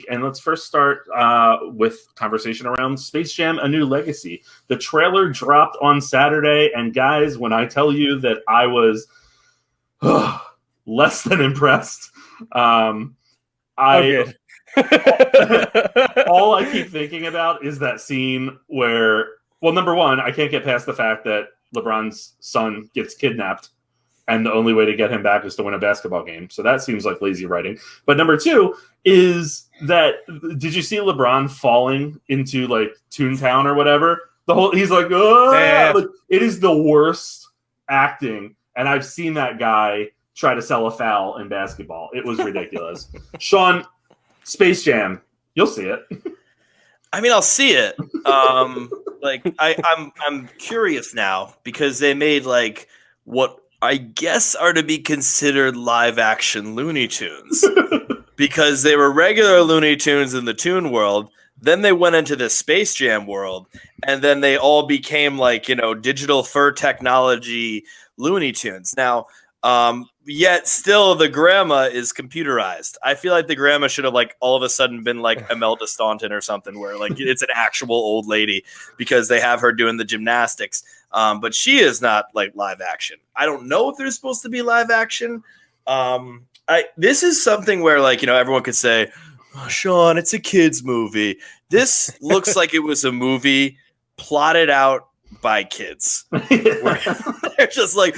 And let's first start with conversation around Space Jam: A New Legacy. The trailer dropped on Saturday, and guys, when I tell you that I was less than impressed, all I keep thinking about is that scene where, well, number one, I can't get past the fact that LeBron's son gets kidnapped, and the only way to get him back is to win a basketball game. So that seems like lazy writing. But number two is that, did you see LeBron falling into like Toontown or whatever? He's like, oh, yeah. Like, it is the worst acting. And I've seen that guy try to sell a foul in basketball. It was ridiculous. Sean, Space Jam, you'll see it. I mean, I'll see it. I'm curious now because they made like what I guess are to be considered live action Looney Tunes because they were regular Looney Tunes in the Toon world. Then they went into the Space Jam world, and then they all became like, digital fur technology Looney Tunes. Now, yet still the grandma is computerized. I feel like the grandma should have like all of a sudden been like Imelda Staunton or something where like it's an actual old lady because they have her doing the gymnastics. But she is not like live action. I don't know if there's supposed to be live action. This is something where like, everyone could say, oh, Sean, it's a kid's movie. This looks like it was a movie plotted out by kids. They're just like,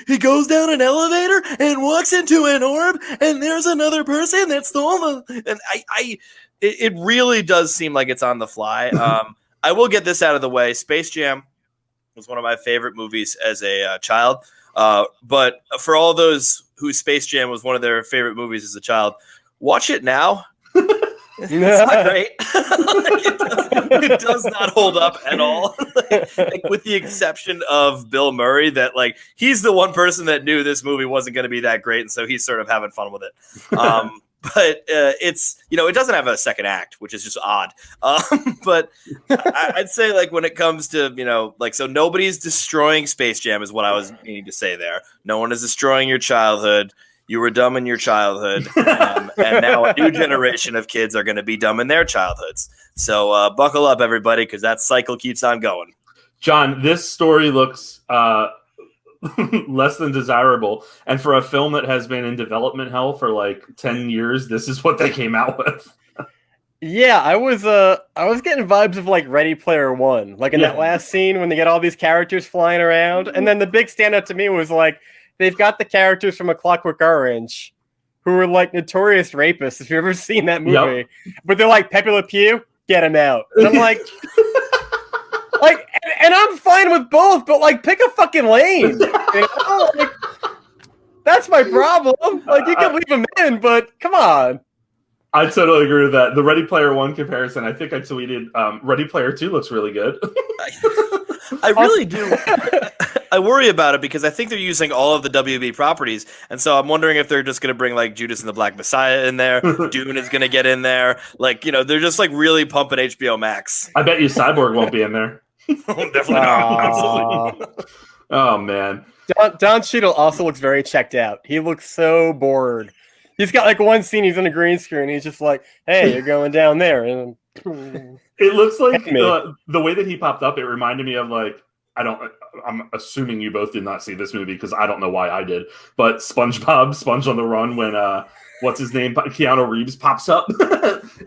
he goes down an elevator and walks into an orb and there's another person that stole the, and it really does seem like it's on the fly. I will get this out of the way. Space Jam was one of my favorite movies as a child. But for all those whose Space Jam was one of their favorite movies as a child, watch it now. It's not great. It does not hold up at all. Like, with the exception of Bill Murray, that like he's the one person that knew this movie wasn't going to be that great, and so he's sort of having fun with it. But it's it doesn't have a second act, which is just odd. But I'd say like when it comes to so nobody's destroying Space Jam is what I was meaning to say there. No one is destroying your childhood. You were dumb in your childhood, and now a new generation of kids are going to be dumb in their childhoods. So buckle up, everybody, because that cycle keeps on going. John, this story looks less than desirable. And for a film that has been in development hell for like 10 years, this is what they came out with. Yeah, I was getting vibes of like Ready Player One, like in that last scene when they get all these characters flying around. And then the big standout to me was like, they've got the characters from A Clockwork Orange who were like notorious rapists, if you've ever seen that movie. Yep. But they're like, Pepe Le Pew, get him out. And I'm like, and I'm fine with both, but like, pick a fucking lane. Like, that's my problem. Like, you can leave them in, but come on. I totally agree with that. The Ready Player One comparison, I think I tweeted, Ready Player Two looks really good. I really do. I worry about it because I think they're using all of the WB properties, and so I'm wondering if they're just going to bring like Judas and the Black Messiah in there. Dune is going to get in there. Like, they're just like really pumping HBO Max. I bet you Cyborg won't be in there. Definitely not. Oh man, Don Cheadle also looks very checked out. He looks so bored. He's got like one scene. He's on a green screen. He's just like, "Hey, you're going down there." And it looks like the way that he popped up. It reminded me of like. I'm assuming you both did not see this movie because I don't know why I did. But SpongeBob, Sponge on the Run, when what's his name, Keanu Reeves pops up.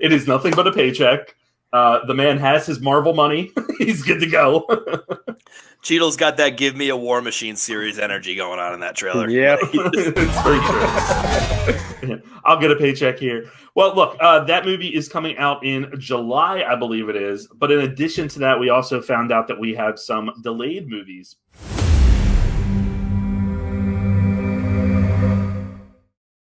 It is nothing but a paycheck. The man has his Marvel money. He's good to go. Cheadle's got that Give Me a War Machine series energy going on in that trailer. Yeah, it's very true. I'll get a paycheck here. Well, look, that movie is coming out in July, I believe it is. But in addition to that, we also found out that we have some delayed movies.